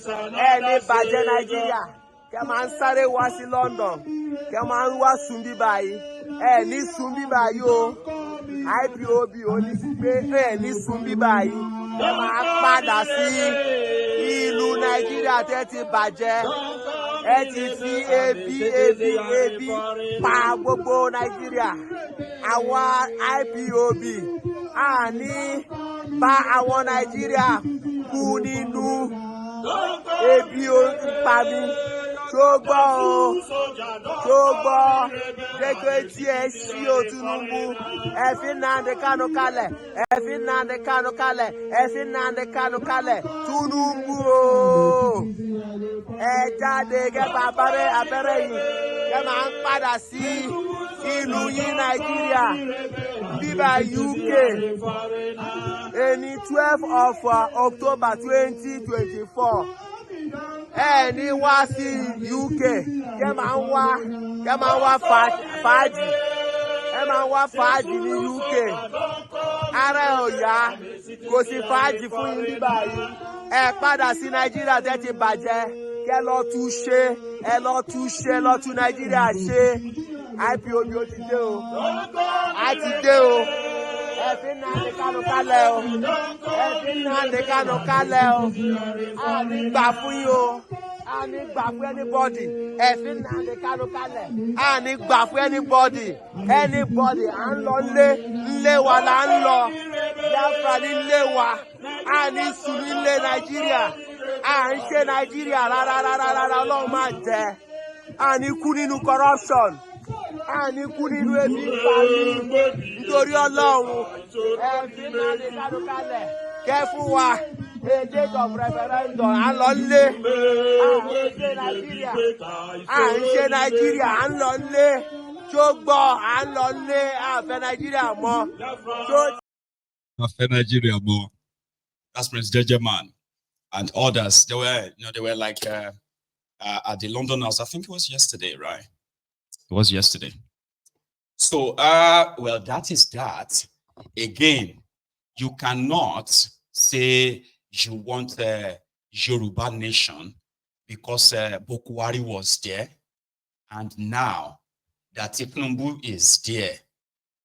Any bàjẹ́ Nigeria. Kẹ́ máa ń sáré wá sí London. Kẹ́ máa ń wá sùn bí báyìí. Ní sùn bí báyìí o. IPOB ò ní gbé ní sùn bí báyìí. Kẹ́ máa padà sí ìlú Nàìjíríà tẹ́ ti bàjẹ́. Ẹ ti fi ebi pa gbogbo Nàìjíríà. Àwọn IPOB ní bá àwọn Nàìjíríà kú nínú ebi pa mi. Tó gbọ́ o, tó gbọ́ gbégbé tí ẹ ṣí o Tinubu. Ẹ fi Nnamdi Kanu kalẹ̀, ẹ fi Nnamdi Kanu kalẹ̀, ẹ fi Nnamdi Kanu kalẹ̀. Tinubu o. Ẹ jáde kẹ́gbà abẹ́rẹ́ yìí. Kẹ́ máa ń padà sí ìlú yín Nàìjíríà. Bíbá UK. Ní 12 of October 2024. Ní wá sí UK. Kẹ́ máa ń wá fàájì. Ẹ máa ń wá fàájì ní UK. Ara ẹ̀ ò yá. Kò sí fàájì fún yín bíbá yìí. Ẹ padà sí Nàìjíríà tẹ́ ti bàjẹ́. Kẹ́ lọ tún ṣe, ẹ lọ tún Nàìjíríà ṣe. IPOB ó ti dé o. A ti dé o. Ẹ fi Nnamdi Kanu kalẹ̀ o. Ẹ fi Nnamdi Kanu kalẹ̀ o. A ní gbà fún yín o. A ní gbà fún anybody. Ẹ fi Nnamdi Kanu kalẹ̀. A ní gbà fún anybody. Anybody à ń lọ nlé wa là ń lọ. Biafra ní nlé wa. A ní sùn nílé Nàìjíríà. À ń ṣe Nàìjíríà rárá Ọlọ́run máa jẹ́. A ní kú nínú corruption. A ní kú nínú ebi ìpàdé nítorí Ọlọ́run. Ẹ fi Nnamdi Kanu kalẹ̀. Kẹ́ fún wa a date of referendum. À ń lọ lé. À ń ṣe Nàìjíríà. À ń ṣe Nàìjíríà. À ń lọ lé. Tó gbọ́ à ń lọ lé. À fẹ́ Nàìjíríà mọ́. À fẹ́ Nàìjíríà mọ́. That's Prince Jejeman and others. They were like at the London House. I think it was yesterday, right? It was yesterday. So, well, that is that. Again, you cannot say you want a Yoruba nation because Bokwari was there. And now that Tinubu is there,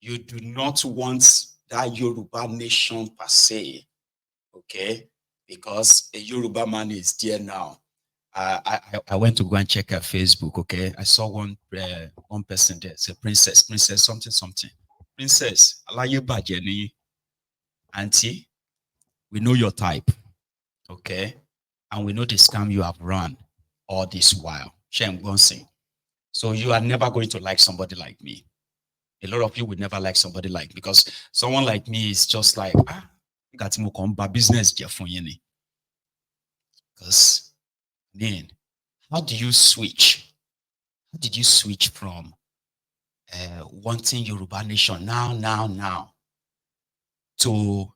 you do not want that Yoruba nation per se. Okay? Because a Yoruba man is there now. I went to go and check her Facebook, okay? I saw one person there, it's a princess something. Princess, Alaye Jenny, auntie, we know your type, okay? And we know the scam you have run all this while. Shem Gonsi. So you are never going to like somebody like me. A lot of you would never like somebody like me because someone like me is just like, got business because then, how do you switch? How did you switch from wanting Yoruba nation now to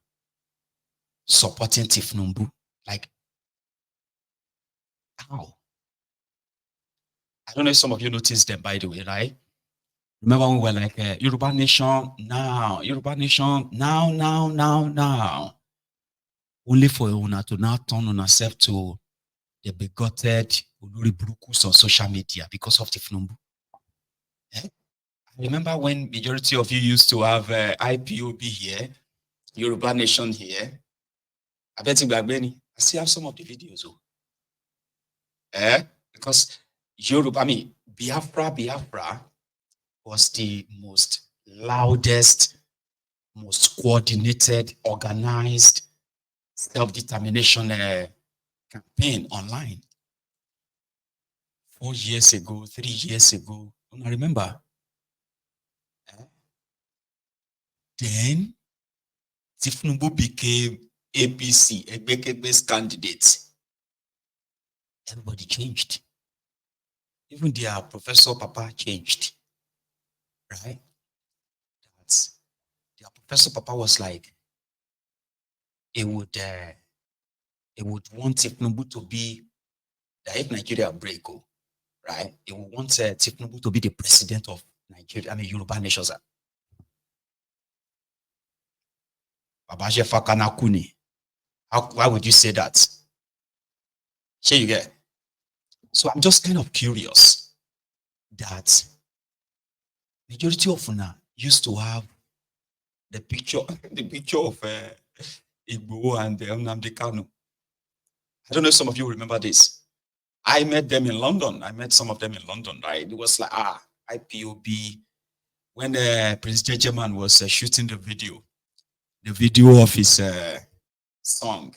supporting Tinubu? Like, how? I don't know if some of you noticed them, by the way, right? Remember when we were like, Yoruba nation now, now. Only for Una to now turn on herself to the bigoted Olori Brukus on social media because of Tinubu. I remember when majority of you used to have IPOB here, Yoruba Nation here. I bet I still have some of the videos. Because Biafra was the most loudest, most coordinated, organized self-determination campaign online 4 years ago, 3 years ago. I remember. Then Tinubu became APC, Ebeke-based candidate. Everybody changed. Even their Professor Papa changed. Right? Their Professor Papa was like, he would want Tinubu to be, that if Nigeria break, right? He would want Tinubu to be the president of Nigeria, Yoruba nation. Babaje Fakana Kuni. Why would you say that? Here you get. So I'm just kind of curious that majority of una used to have the picture, the picture of Igbo and Nnamdi Kanu. I don't know if some of you remember this. I met them in London. I met some of them in London, right? It was like, IPOB. When Prince Jejeman was shooting the video of his song,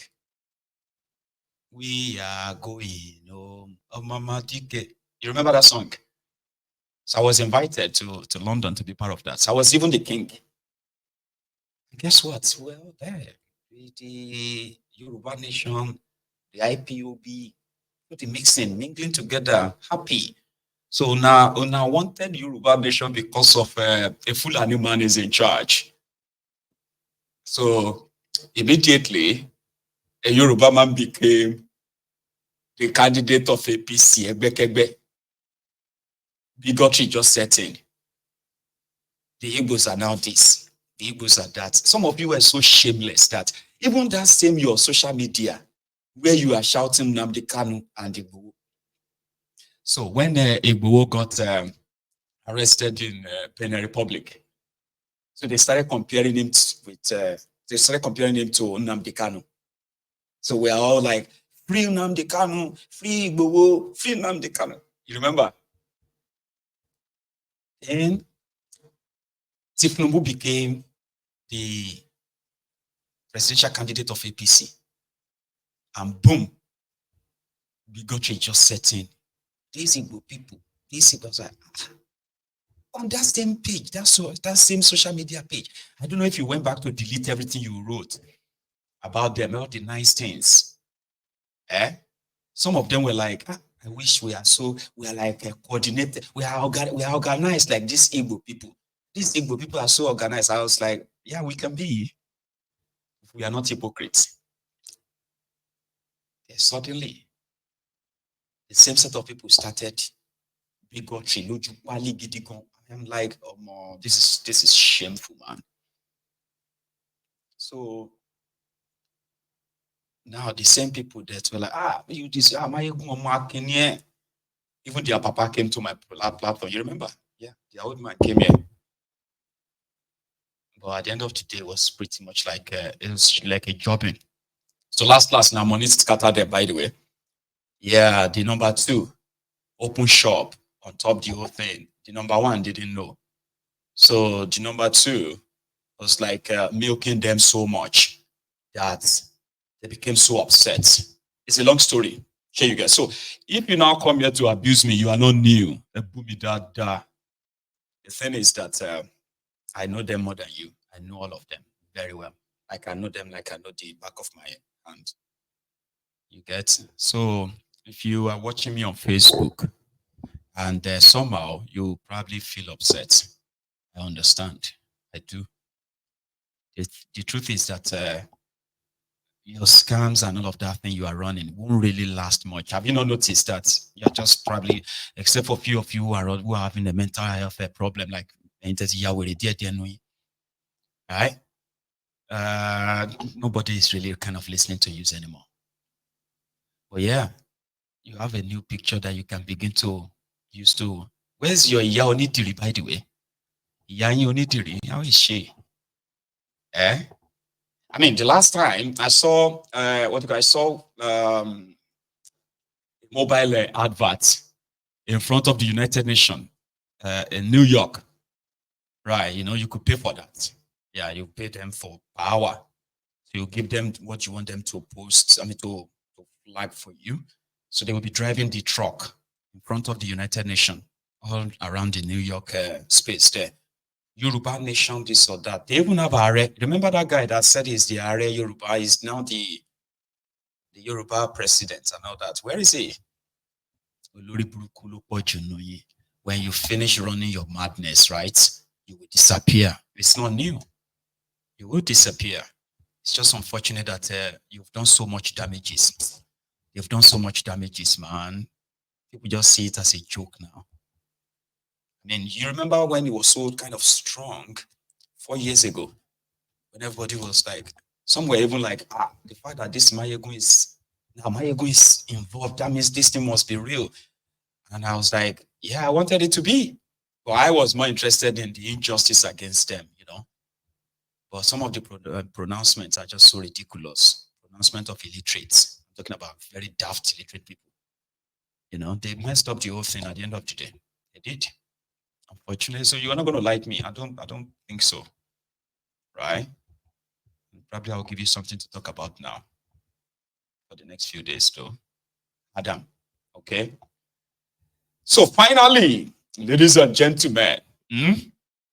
We Are Going Home, oh Mama Dike. You remember that song? So I was invited to London to be part of that. So I was even the king. And guess what? Well, there, the Yoruba Nation, the IPOB, the mixing, mingling together, happy. So now wanted Yoruba Nation because of a Fulani man is in charge. So immediately, a Yoruba man became the candidate of APC, Egbekegbe. Bigotry just set in. The Igbos are now this, the Igbos are that. Some of you were so shameless that even that same your social media, where you are shouting Nnamdi Kanu and Igbo. So when Igbo got arrested in Benin Republic, so they started comparing him to Nnamdi Kanu. So we are all like, free Nnamdi Kanu, free Igbo, free Nnamdi Kanu. You remember? Then Tinubu became the presidential candidate of APC. And boom, bigotry just set in. These Igbo people, these Igbo are on that same page, that same social media page. I don't know if you went back to delete everything you wrote about them, all the nice things. Some of them were like, I wish we are like coordinated, we are organized like these Igbo people. These Igbo people are so organized. I was like, yeah, we can be if we are not hypocrites. Suddenly, the same set of people started bigotry. I'm like, oh, this is shameful, man. So now the same people that were like, you this, even their papa came to my platform. You remember? Yeah, the old man came here. But at the end of the day, it was pretty much like it was like a jobbing. So last now money scattered there, by the way. Yeah, the number 2, open shop on top the whole thing. The number 1 didn't know. So the number 2 was like milking them so much that they became so upset. It's a long story. Here you guys. So if you now come here to abuse me, you are not new. The thing is that I know them more than you. I know all of them very well. Like I know them like I know the back of my hand. You get? So if you are watching me on Facebook and somehow you probably feel upset, I understand. I do. The truth is that your scams and all of that thing you are running won't really last much. Have you not noticed that you're just probably, except for a few of you who are having a mental health problem, like right? Nobody is really kind of listening to you anymore. But yeah, you have a new picture that you can begin to use to. Where's your Yaonidiri, by the way? Yaonidiri, how is she? I mean, the last time I saw mobile adverts in front of the United Nations in New York. Right, you could pay for that. Yeah, you pay them for per hour. So you give them what you want them to post, to flag for you. So they will be driving the truck in front of the United Nations all around the New York space there. Yoruba Nation, this or that. They even have Are. Remember that guy that said he's the Are Yoruba? Is now the Yoruba president and all that. Where is he? When you finish running your madness, right, you will disappear. It's not new. You will disappear. It's just unfortunate that you've done so much damages. You've done so much damages, man. People just see it as a joke now. I mean, you remember when it was so kind of strong 4 years ago, when everybody was like, some were even like, the fact that this Mayegun is Now my ego is involved. That means this thing must be real. And I was like, yeah, I wanted it to be. But I was more interested in the injustice against them, you know. But some of the pronouncements are just so ridiculous. Pronouncement of illiterates. I'm talking about very daft illiterate people. You know, they messed up the whole thing at the end of the day. They did. Unfortunately, so you're not going to like me. I don't think so. Right? Probably I'll give you something to talk about now for the next few days, though. Adam. Okay. So finally, ladies and gentlemen,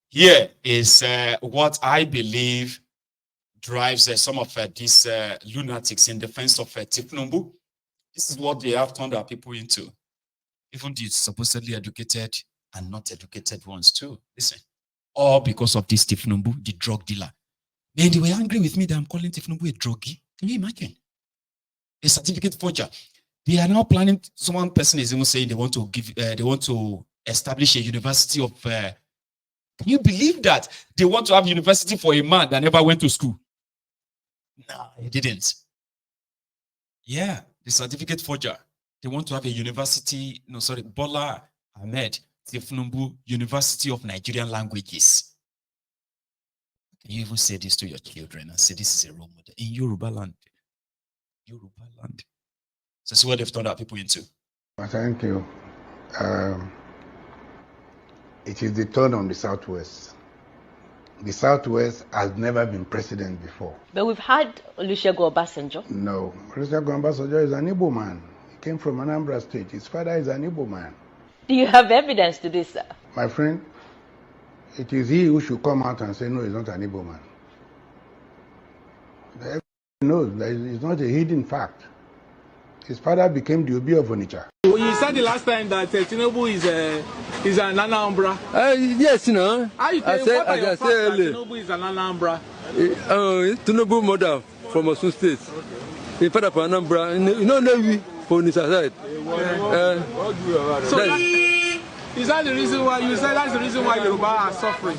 here is what I believe drives some of these lunatics in defense of Tinubu. This is what they have turned our people into. Even the supposedly educated and not educated ones too. Listen, all because of this Tinubu, the drug dealer. Man, they were angry with me that I'm calling Tinubu a druggie. Can you imagine? A certificate forger. They are now planning. One person is even saying they want to establish a university of. Can you believe that they want to have university for a man that never went to school? No, he didn't. Yeah, the certificate forger. They want to have a university. No, sorry, Bola Ahmed Tinubu University of Nigerian Languages. Can you even say this to your children and say this is a role model in Yoruba land? Yoruba land. So this is what they've turned our people into. Thank you. It is the turn on the Southwest. The Southwest has never been president before. But we've had Olusegun Obasanjo. No, Olusegun Obasanjo is an Igbo man. He came from Anambra State. His father is an Igbo man. Do you have evidence to this, sir? My friend, it is he who should come out and say, no, he's not an Igbo man. Everybody knows that it's not a hidden fact. His father became the Obi of Onitsha. You said the last time that Tinubu is an Anambra. Yes, you know. How you tell what are your facts that Tinubu is an Anambra? Tinubu mother from Osun State. Okay. In father from Anambra. You know, Navy for Onitsha side. So is that the reason why you said that's the reason why Yoruba are suffering?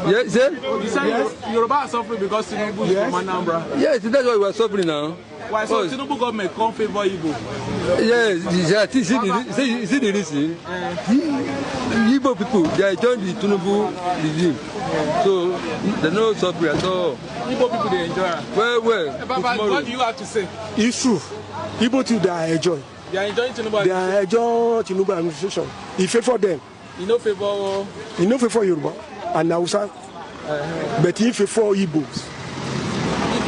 Yes, sir? You said yes. Yoruba are suffering because Tinubu is from Anambra. Yes, that's why we are suffering now. Why? So Tinubu government can't favor Igbo? Yes, see the reason. Igbo people, they joined the Tinubu regime. So they no suffering at all. Igbo people, they enjoy it. Well. Baba, what do you have to say? It's true. Igbo people, they enjoy. They are enjoying Tinubu. They are enjoying Tinubu administration. He favor them. He no favor. He no favor Yoruba and Hausa. But he favor Igbos.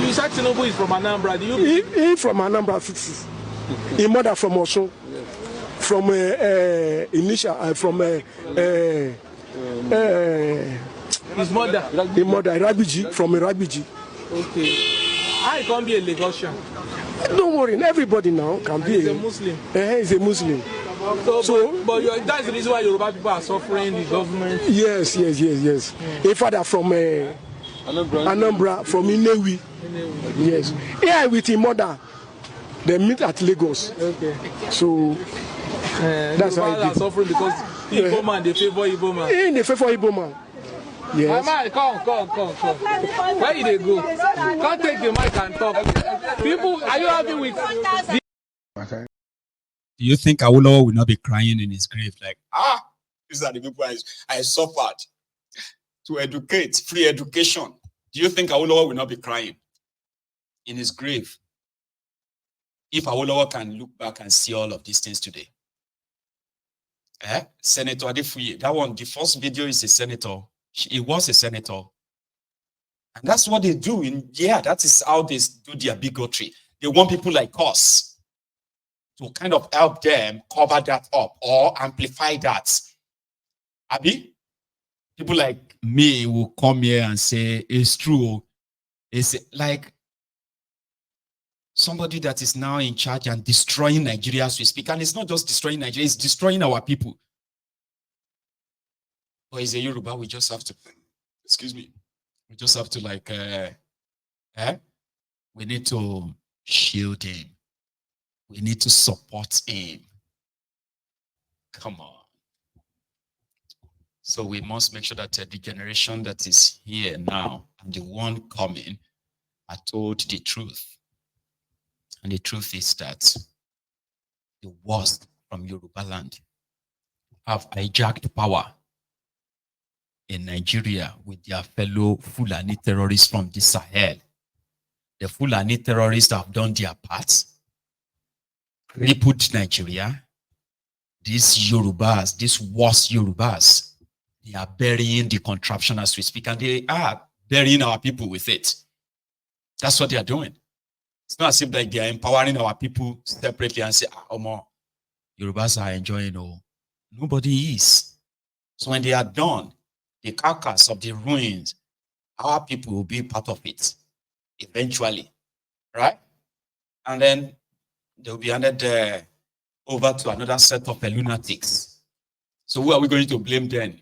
You said Tinubu is from Anambra. Do you? He from Anambra. His mother from Osun. From Initial. From his mother. His mother Irabiji from Irabiji. Okay. I can't be a Lagosian. Don't worry, everybody now can be. He's a Muslim. He's a Muslim. But that's the reason why Yoruba people are suffering the government. Yes. A father from Anambra from Inewi. Yes. Here with his mother, they meet at Lagos. Okay. So that's why they are suffering because Igbo man, they favor Igbo man. They favor Igbo man. Yes. My man, come. Where did they go? Can't take the mic and talk. People, are you happy with? Do you think Awolowo will not be crying in his grave? Like, these are the people I suffered to educate, free education. Do you think Awolowo will not be crying in his grave if Awolowo can look back and see all of these things today? Senator Adefuye, that one, the first video is a senator. He was a senator. And that's what they do. That is how they do their bigotry. They want people like us to kind of help them cover that up or amplify that. Abi, people like me will come here and say, it's true. It's like somebody that is now in charge and destroying Nigeria as we speak. And it's not just destroying Nigeria, it's destroying our people. But it's a Yoruba, we just have to, we just have to we need to shield him. We need to support him. Come on. So we must make sure that the generation that is here now and the one coming are told the truth. And the truth is that the worst from Yoruba land have hijacked power in Nigeria with their fellow Fulani terrorists from the Sahel. The Fulani terrorists have done their part, crippled Nigeria. These Yorubas, these worst Yorubas, they are burying the contraption as we speak, and they are burying our people with it. That's what they are doing. It's not as if like they are empowering our people separately and say, Yorubas are enjoying. Oh, nobody is. So when they are done, the carcass of the ruins, our people will be part of it eventually, right? And then they'll be handed over to another set of lunatics. So who are we going to blame then?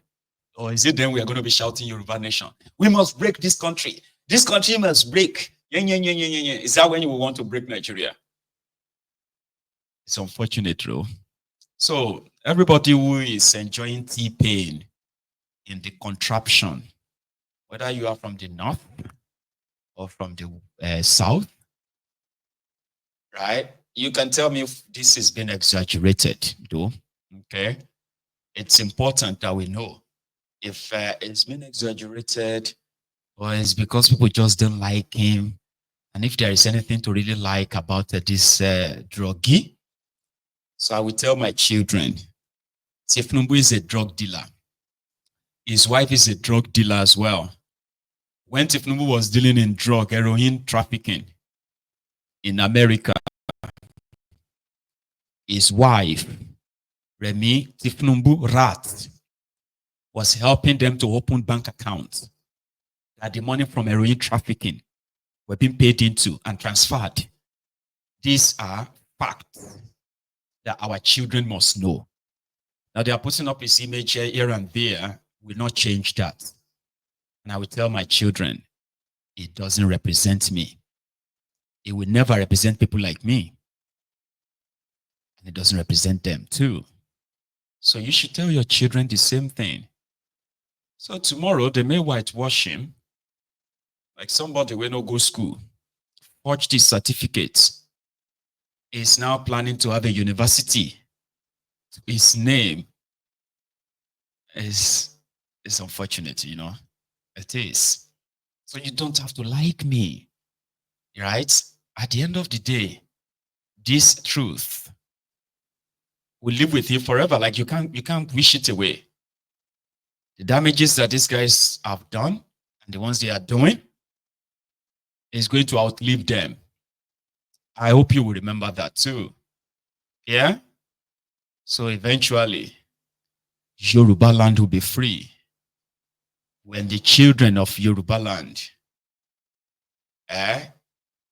Or is it then we are going to be shouting Yoruba nation? We must break this country. This country must break. Is that when you will want to break Nigeria? It's unfortunate, though. So everybody who is enjoying T-pain in the contraption, whether you are from the north or from the south, right? You can tell me if this has been exaggerated, though. Okay, it's important that we know if it's been exaggerated or it's because people just don't like him, and if there is anything to really like about this druggie. So I will tell my children, Tinubu is a drug dealer. His wife is a drug dealer as well. When Tinubu was dealing in heroin trafficking in America, his wife, Remi Tinubu Rat, was helping them to open bank accounts that the money from heroin trafficking were being paid into and transferred. These are facts that our children must know. Now they are putting up his image here and there, will not change that. And I will tell my children, it doesn't represent me. It will never represent people like me. And it doesn't represent them too. So you should tell your children the same thing. So tomorrow they may whitewash him, like somebody will not go to school, forge this certificate, is now planning to have a university. His name is unfortunate, you know. It is. So you don't have to like me, right? At the end of the day, this truth will live with you forever. Like you can't wish it away. The damages that these guys have done and the ones they are doing is going to outlive them. I hope you will remember that too. Yeah? So eventually, Yoruba land will be free. When the children of Yoruba land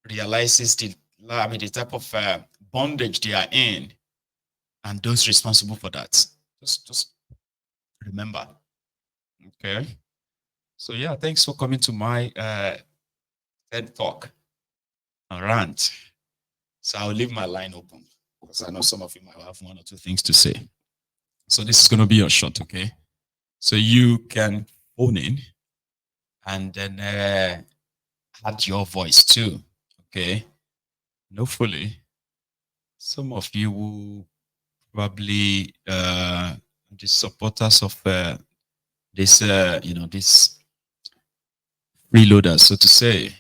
realizes the type of bondage they are in, and those responsible for that. Just remember. Okay. So yeah, thanks for coming to my TED Talk rant. So I'll leave my line open because I know some of you might have one or two things to say. So this is going to be your shot, okay? So you can phone in and then add your voice too, okay? And hopefully, some of you will probably the supporters of this, this freeloaders, so to say,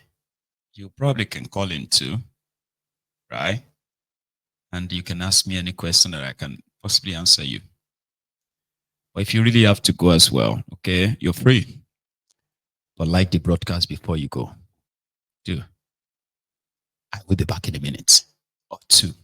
you probably can call in too, right? And you can ask me any question that I can possibly answer you. But if you really have to go as well, okay, you're free. But like the broadcast before you go. Do. I will be back in a minute or two.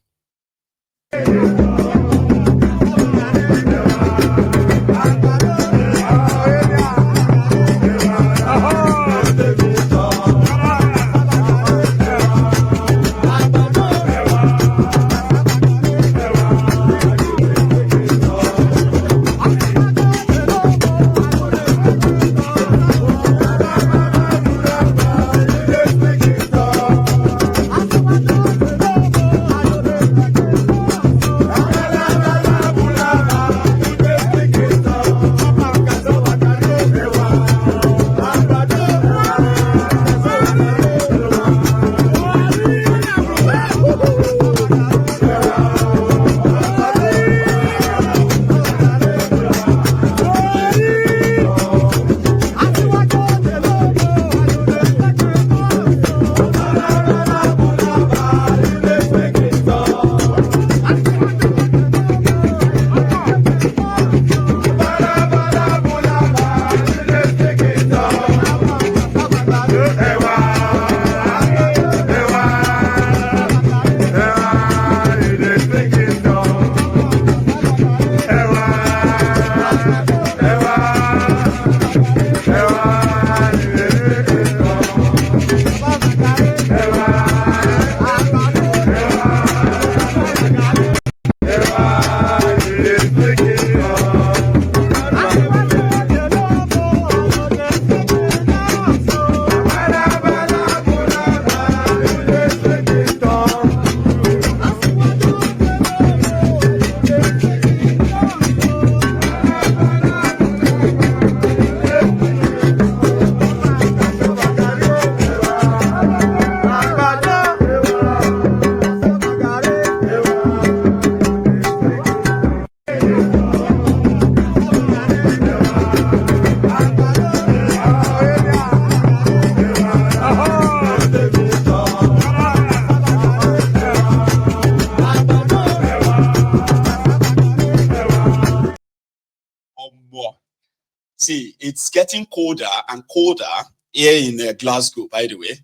it's getting colder and colder here in Glasgow, by the way.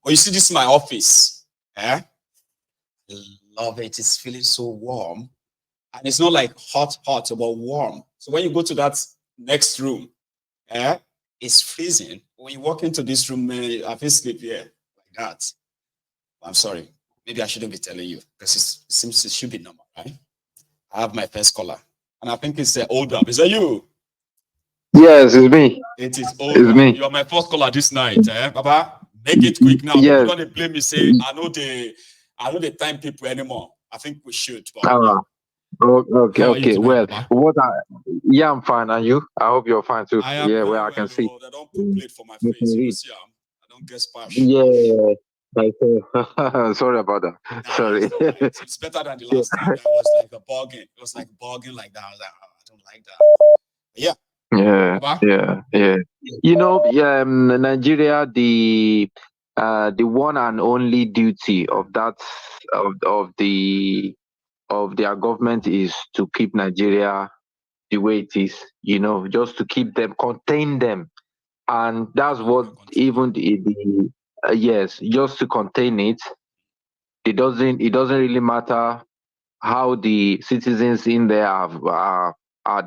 But you see, this is my office. Eh? I love it. It's feeling so warm. And it's not like hot, but warm. So when you go to that next room, it's freezing. When you walk into this room, I feel sleep here like that. I'm sorry. Maybe I shouldn't be telling you because it seems it should be normal, right? I have my first caller. And I think it's older. Is that you? Yes, it's me. It is older. It's me. You are my first caller this night, Baba. Make it quick now. Yes. People don't blame me. Say I know the time people anymore. I think we should. But, Okay. Tonight, Well, yeah, I'm fine. And you? I hope you're fine too. I am well, I can see. I don't put plate for my face. You see, I don't get splash. Yeah. Sorry about that. Nah, Sorry. It's better than the last time. That was like a bargain. It was like bargain like that. I was like, oh, I don't like that. But Yeah. Nigeria, the one and only duty of that of their government is to keep Nigeria the way it is. Just to keep them, contain them, and that's what even the yes, just to contain it. It doesn't really matter how the citizens in there are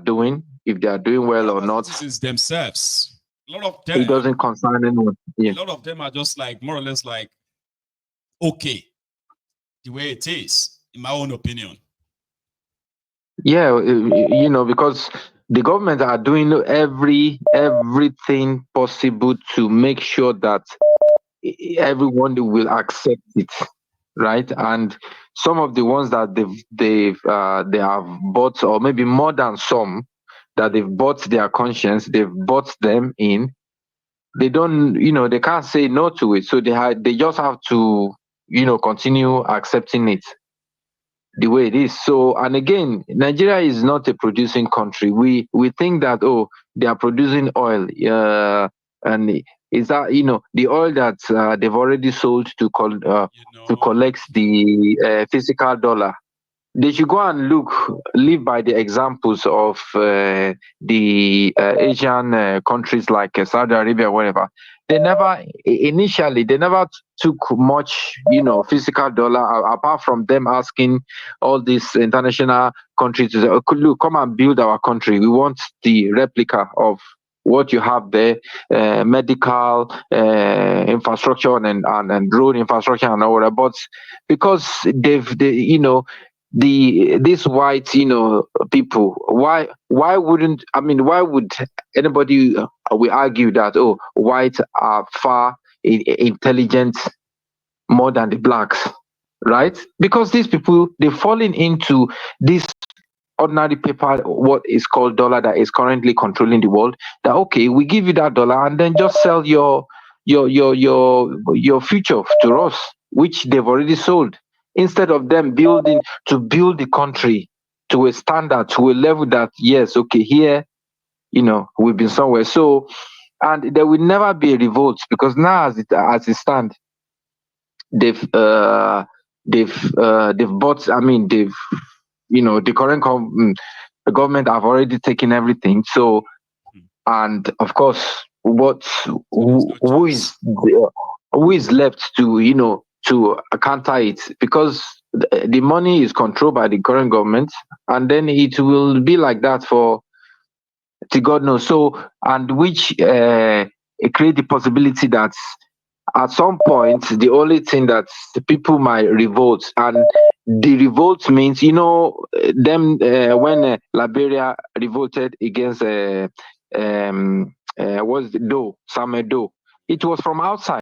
doing, if they are doing well or not. Citizens themselves, a lot of them, it doesn't concern anyone. A lot of them are just like more or less like okay, the way it is, in my own opinion. Yeah, because the government are doing everything possible to make sure that everyone will accept it, right? And some of the ones that they have bought, or maybe more than some that they've bought their conscience, they've bought them in. They don't, they can't say no to it, so they just have to, continue accepting it the way it is. So, and again, Nigeria is not a producing country. We think that they are producing oil, and is that the oil that they've already sold to collect the physical dollar. They should go and live by the examples of the Asian countries like Saudi Arabia, whatever. Initially, they never took much, physical dollar, apart from them asking all these international countries to say, look, come and build our country. We want the replica of what you have there, medical infrastructure and road infrastructure and all that. But because these white people, why would anybody we argue that whites are far intelligent more than the blacks, right? Because these people, they've fallen into this ordinary paper, what is called dollar, that is currently controlling the world. That okay, we give you that dollar and then just sell your future to us, which they've already sold, instead of them build the country to a standard, to a level that yes, okay, here we've been somewhere. So, and there will never be a revolt, because now as it stands, they've bought, the current the government have already taken everything. So, and of course, who is left to to counter it? Because the money is controlled by the current government, and then it will be like that for God knows. So, and which create the possibility that at some point, the only thing that the people might revolt, and the revolt means, them when Liberia revolted against what's the Doe, Samuel Doe, it was from outside.